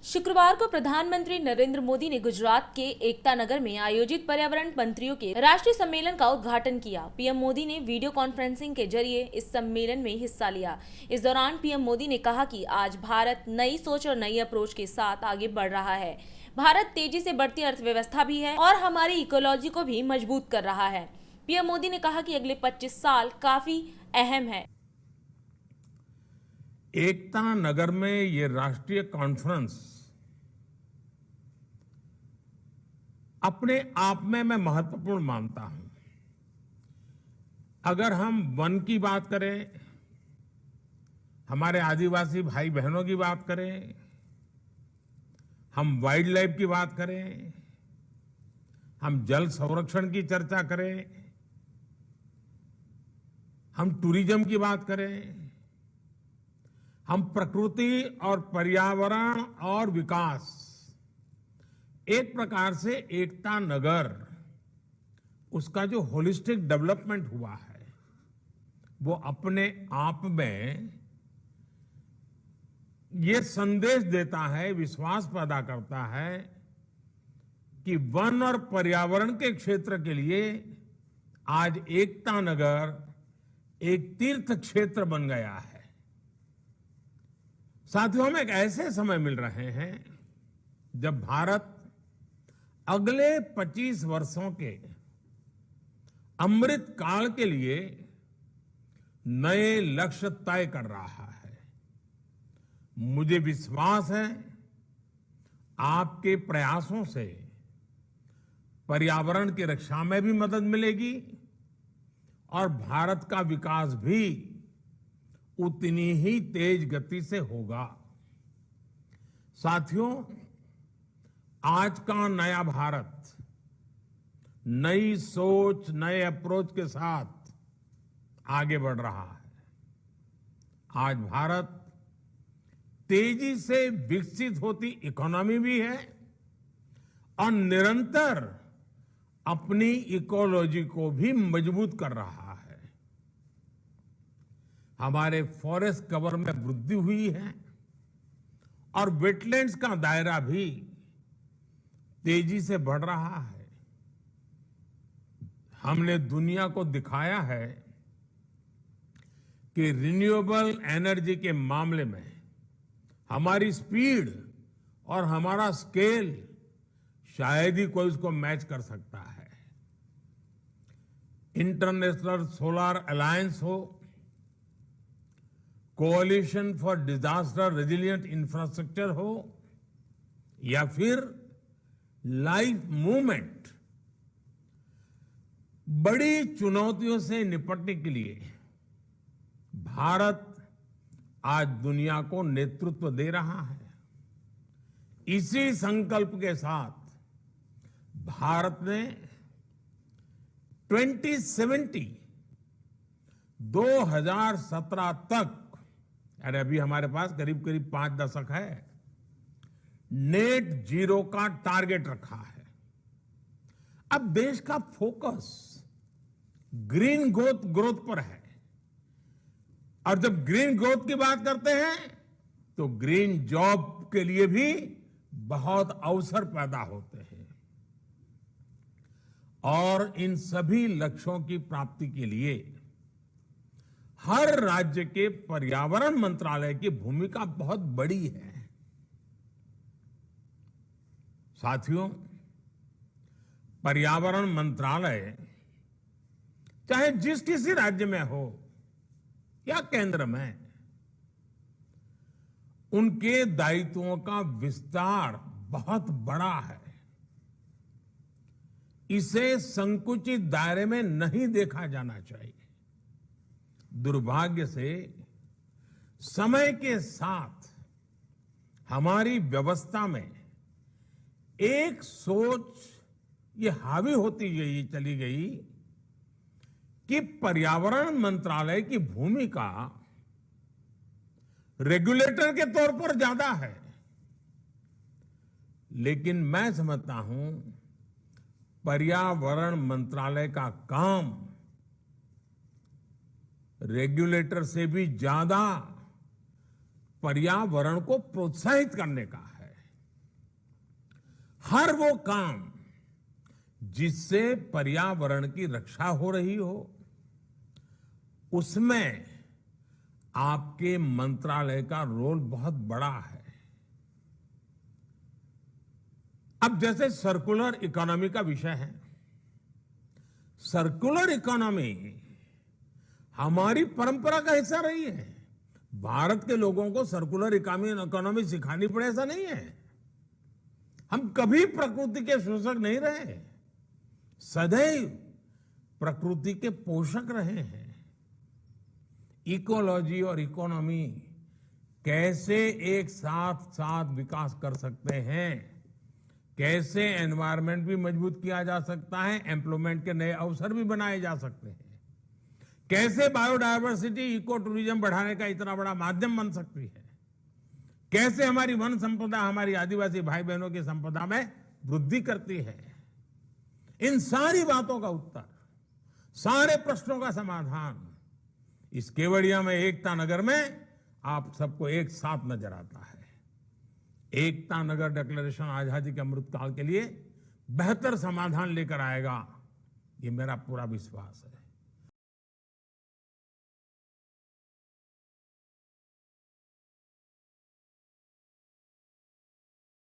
शुक्रवार को प्रधानमंत्री नरेंद्र मोदी ने गुजरात के एकता नगर में आयोजित पर्यावरण मंत्रियों के राष्ट्रीय सम्मेलन का उद्घाटन किया। पीएम मोदी ने वीडियो कॉन्फ्रेंसिंग के जरिए इस सम्मेलन में हिस्सा लिया। इस दौरान पीएम मोदी ने कहा कि आज भारत नई सोच और नई अप्रोच के साथ आगे बढ़ रहा है। भारत तेजी से बढ़ती अर्थव्यवस्था भी है और हमारी इकोलॉजी को भी मजबूत कर रहा है। पीएम मोदी ने कहा कि अगले 25 साल काफी अहम है। एकता नगर में ये राष्ट्रीय कॉन्फ्रेंस अपने आप में मैं महत्वपूर्ण मानता हूं। अगर हम वन की बात करें, हमारे आदिवासी भाई बहनों की बात करें, हम वाइल्ड लाइफ की बात करें, हम जल संरक्षण की चर्चा करें, हम टूरिज्म की बात करें, हम प्रकृति और पर्यावरण और विकास, एक प्रकार से एकता नगर उसका जो होलिस्टिक डेवलपमेंट हुआ है वो अपने आप में ये संदेश देता है, विश्वास पैदा करता है कि वन और पर्यावरण के क्षेत्र के लिए आज एकता नगर एक तीर्थ क्षेत्र बन गया है। साथियों, हम एक ऐसे समय मिल रहे हैं जब भारत अगले 25 वर्षों के अमृत काल के लिए नए लक्ष्य तय कर रहा है। मुझे विश्वास है आपके प्रयासों से पर्यावरण की रक्षा में भी मदद मिलेगी और भारत का विकास भी उतनी ही तेज गति से होगा। साथियों, आज का नया भारत नई सोच, नए अप्रोच के साथ आगे बढ़ रहा है। आज भारत तेजी से विकसित होती इकोनॉमी भी है और निरंतर अपनी इकोलॉजी को भी मजबूत कर रहा है। हमारे फॉरेस्ट कवर में वृद्धि हुई है और वेटलैंड्स का दायरा भी तेजी से बढ़ रहा है। हमने दुनिया को दिखाया है कि रिन्यूएबल एनर्जी के मामले में हमारी स्पीड और हमारा स्केल शायद ही कोई उसको मैच कर सकता है। इंटरनेशनल सोलर अलायंस हो, कोalition फॉर डिजास्टर रेजिलिएंट इंफ्रास्ट्रक्चर हो या फिर लाइफ मूवमेंट, बड़ी चुनौतियों से निपटने के लिए भारत आज दुनिया को नेतृत्व दे रहा है। इसी संकल्प के साथ भारत ने 2017 तक, अरे अभी हमारे पास करीब करीब 5 दशक है, नेट जीरो का टारगेट रखा है। अब देश का फोकस ग्रीन ग्रोथ पर है और जब ग्रीन ग्रोथ की बात करते हैं तो ग्रीन जॉब के लिए भी बहुत अवसर पैदा होते हैं। और इन सभी लक्ष्यों की प्राप्ति के लिए हर राज्य के पर्यावरण मंत्रालय की भूमिका बहुत बड़ी है। साथियों, पर्यावरण मंत्रालय चाहे जिस किसी राज्य में हो या केंद्र में, उनके दायित्वों का विस्तार बहुत बड़ा है। इसे संकुचित दायरे में नहीं देखा जाना चाहिए। दुर्भाग्य से समय के साथ हमारी व्यवस्था में एक सोच ये हावी होती चली गई कि पर्यावरण मंत्रालय की भूमिका रेगुलेटर के तौर पर ज्यादा है। लेकिन मैं समझता हूं पर्यावरण मंत्रालय का काम रेगुलेटर से भी ज्यादा पर्यावरण को प्रोत्साहित करने का है। हर वो काम जिससे पर्यावरण की रक्षा हो रही हो, उसमें आपके मंत्रालय का रोल बहुत बड़ा है। अब जैसे सर्कुलर इकोनॉमी का विषय है, सर्कुलर इकोनॉमी हमारी परंपरा का हिस्सा रही है। भारत के लोगों को सर्कुलर इकोनॉमी सिखानी पड़े ऐसा नहीं है। हम कभी प्रकृति के शोषक नहीं रहे, सदैव प्रकृति के पोषक रहे हैं। इकोलॉजी और इकोनॉमी कैसे एक साथ साथ विकास कर सकते हैं, कैसे एनवायरनमेंट भी मजबूत किया जा सकता है, एम्प्लॉयमेंट के नए अवसर भी बनाए जा सकते हैं, कैसे बायोडायवर्सिटी इको टूरिज्म बढ़ाने का इतना बड़ा माध्यम बन सकती है, कैसे हमारी वन संपदा हमारी आदिवासी भाई बहनों की संपदा में वृद्धि करती है। इन सारी बातों का उत्तर, सारे प्रश्नों का समाधान इस केवड़िया में एकता नगर में आप सबको एक साथ नजर आता है। एकता नगर डिक्लेरेशन आजादी के अमृत काल के लिए बेहतर समाधान लेकर आएगा, ये मेरा पूरा विश्वास है।